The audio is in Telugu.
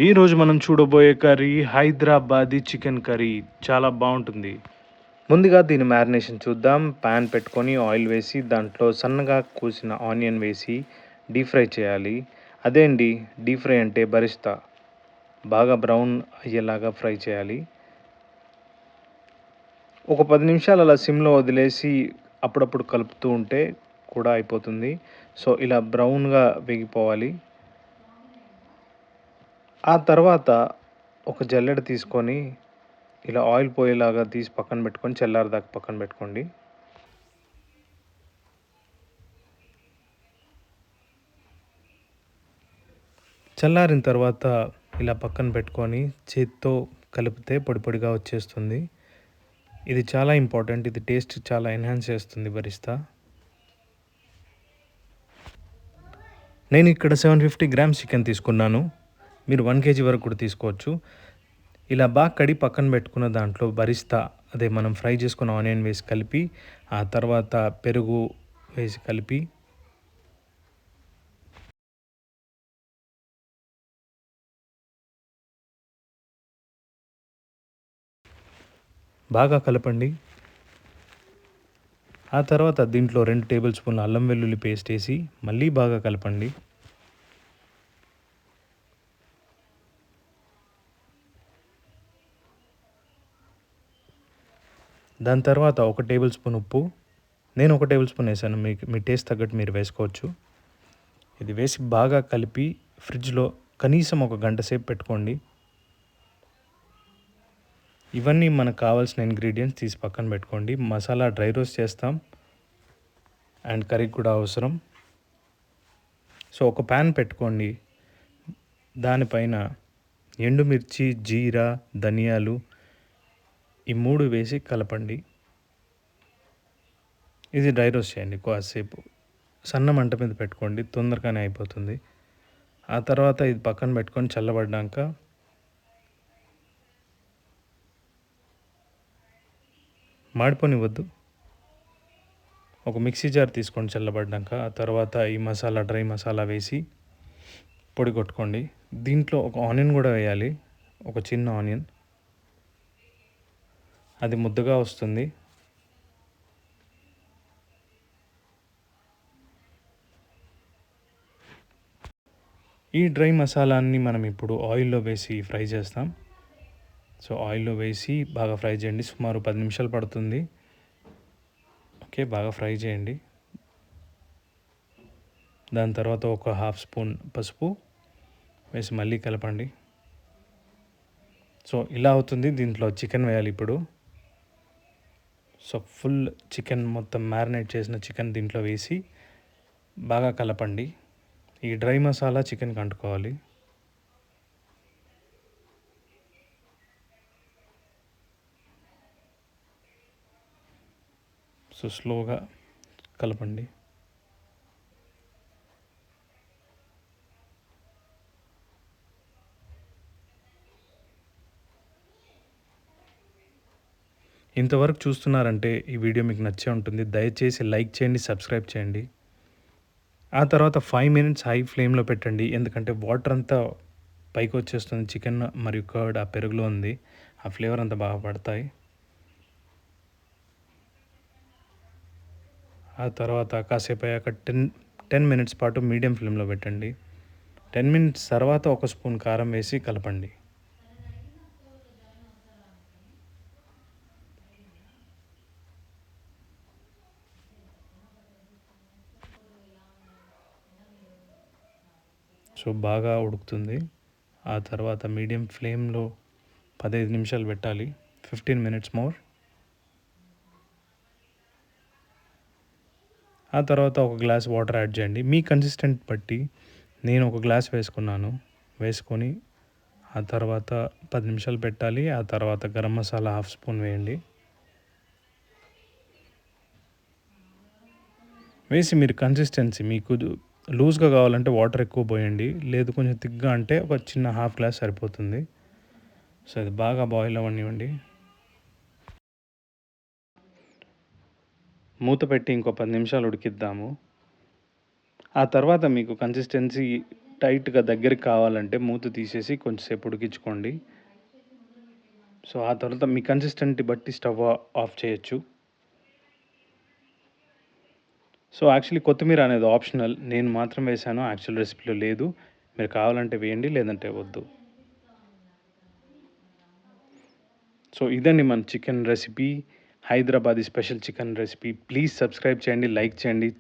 ఈరోజు మనం చూడబోయే కర్రీ హైదరాబాదీ చికెన్ కర్రీ. చాలా బాగుంటుంది. ముందుగా దీని మ్యారినేషన్ చూద్దాం. పాన్ పెట్టుకొని ఆయిల్ వేసి దాంట్లో సన్నగా కోసిన ఆనియన్ వేసి డీప్ ఫ్రై చేయాలి. అదే అండి, డీప్ ఫ్రై అంటే బరిస్తా. బాగా బ్రౌన్ అయ్యేలాగా ఫ్రై చేయాలి. ఒక 10 నిమిషాలు అలా సిమ్లో వదిలేసి అప్పుడప్పుడు కలుపుతూ ఉంటే కూడా అయిపోతుంది. సో ఇలా బ్రౌన్గా వేగిపోవాలి. ఆ తర్వాత ఒక జల్లెడ తీసుకొని ఇలా ఆయిల్ పోయేలాగా తీసి పక్కన పెట్టుకొని చల్లారేదాకా పక్కన పెట్టుకోండి. చల్లారిన తర్వాత ఇలా పక్కన పెట్టుకొని చేత్తో కలిపితే పొడి పొడిగా వచ్చేస్తుంది. ఇది చాలా ఇంపార్టెంట్. ఇది టేస్ట్ చాలా ఎన్హాన్స్ చేస్తుంది బరిస్తా. నేను ఇక్కడ 750 గ్రామ్స్ చికెన్ తీసుకున్నాను. మీరు 1 కేజీ వరకు కూడా తీసుకోవచ్చు. ఇలా బాగా కడిగి పక్కన పెట్టుకున్న దాంట్లో బరిస్తా, అదే మనం ఫ్రై చేసుకున్న ఆనియన్ వేసి కలిపి, ఆ తర్వాత పెరుగు వేసి కలిపి బాగా కలపండి. ఆ తర్వాత దీంట్లో 2 టేబుల్ స్పూన్ల అల్లం వెల్లుల్లి పేస్ట్ వేసి మళ్ళీ బాగా కలపండి. దాని తర్వాత 1 టేబుల్ స్పూన్ ఉప్పు. నేను 1 టేబుల్ స్పూన్ వేసాను. మీ టేస్ట్ తగ్గట్టు మీరు వేసుకోవచ్చు. ఇది వేసి బాగా కలిపి ఫ్రిడ్జ్లో కనీసం 1 గంట సేపు పెట్టుకోండి. ఇవన్నీ మనకు కావాల్సిన ఇంగ్రీడియంట్స్ తీసి పక్కన పెట్టుకోండి. మసాలా డ్రై రోస్ట్ చేస్తాం అండ్ కర్రీ కూడా అవసరం. సో ఒక ప్యాన్ పెట్టుకోండి. దానిపైన ఎండుమిర్చి, జీరా, ధనియాలు ఈ 3 వేసి కలపండి. ఇది డ్రై రోస్ట్ చేయండి కాసేపు. సన్న మంట మీద పెట్టుకోండి, తొందరగానే అయిపోతుంది. ఆ తర్వాత ఇది పక్కన పెట్టుకొని చల్లబడ్డాక మాడిపోనివ్వద్దు. ఒక మిక్సీ జార్ తీసుకోండి చల్లబడ్డాక. ఆ తర్వాత ఈ మసాలా, డ్రై మసాలా వేసి పొడి కొట్టుకోండి. దీంట్లో ఒక ఆనియన్ కూడా వేయాలి, ఒక చిన్న ఆనియన్. అది ముద్దగా వస్తుంది. ఈ డ్రై మసాలాన్ని మనం ఇప్పుడు ఆయిల్లో వేసి ఫ్రై చేస్తాం. సో ఆయిల్లో వేసి బాగా ఫ్రై చేయండి. సుమారు 10 నిమిషాలు పడుతుంది. ఓకే, బాగా ఫ్రై చేయండి. దాని తర్వాత ఒక హాఫ్ స్పూన్ పసుపు వేసి మళ్ళీ కలపండి. సో ఇలా అవుతుంది. దీంట్లో చికెన్ వేయాలి ఇప్పుడు. సో ఫుల్ చికెన్, మొత్తం మ్యారినేట్ చేసిన చికెన్ దీంట్లో వేసి బాగా కలపండి. ఈ డ్రై మసాలా చికెన్కి అంటుకోవాలి. సో స్లోగా కలపండి. ఇంతవరకు చూస్తున్నారంటే ఈ వీడియో మీకు నచ్చే ఉంటుంది. దయచేసి లైక్ చేయండి, సబ్స్క్రైబ్ చేయండి. ఆ తర్వాత 5 మినిట్స్ హై ఫ్లేమ్లో పెట్టండి. ఎందుకంటే వాటర్ అంతా పైకి వచ్చేస్తుంది. చికెన్ మరియు కర్డ్ ఆ పెరుగులో ఉంది. ఆ ఫ్లేవర్ అంతా బాగా పడతాయి. ఆ తర్వాత కాసేపు అయ్యాక 10 మినిట్స్ పాటు మీడియం ఫ్లేమ్లో పెట్టండి. 10 మినిట్స్ తర్వాత 1 స్పూన్ కారం వేసి కలపండి. సో బాగా ఉడుకుతుంది. ఆ తర్వాత మీడియం ఫ్లేమ్లో 15 నిమిషాలు పెట్టాలి. 15 మినిట్స్ మోర్. ఆ తర్వాత ఒక గ్లాస్ వాటర్ యాడ్ చేయండి. మీ కన్సిస్టెంట్ బట్టి. నేను ఒక గ్లాస్ వేసుకున్నాను. వేసుకొని ఆ తర్వాత 10 నిమిషాలు పెట్టాలి. ఆ తర్వాత గరం మసాలా హాఫ్ స్పూన్ వేయండి. వేసి మీరు కన్సిస్టెన్సీ మీకు లూజ్గా కావాలంటే వాటర్ ఎక్కువ పోయండి. లేదు కొంచెం థిక్గా అంటే ఒక చిన్న హాఫ్ గ్లాస్ సరిపోతుంది. సో అది బాగా బాయిల్ అవ్వనివ్వండి. మూత పెట్టి ఇంకో 10 నిమిషాలు ఉడికిద్దాము. ఆ తర్వాత మీకు కన్సిస్టెన్సీ టైట్‌గా దగ్గరికి కావాలంటే మూత తీసేసి కొంచెంసేపు ఉడికించుకోండి. సో, ఆ తర్వాత మీ కన్సిస్టెంటీ బట్టి స్టవ్ ఆఫ్ చేయొచ్చు. సో, యాక్చువల్లీ కొత్తిమీర అనేది ఆప్షనల్. నేను మాత్రం వేశాను. యాక్చువల్ రెసిపీలో లేదు. మీరు కావాలంటే వేయండి. లేదంటే వద్దు. సో, ఇదండి మన chicken recipe. Hyderabadi special chicken recipe. Please subscribe చేయండి, లైక్ చేయండి.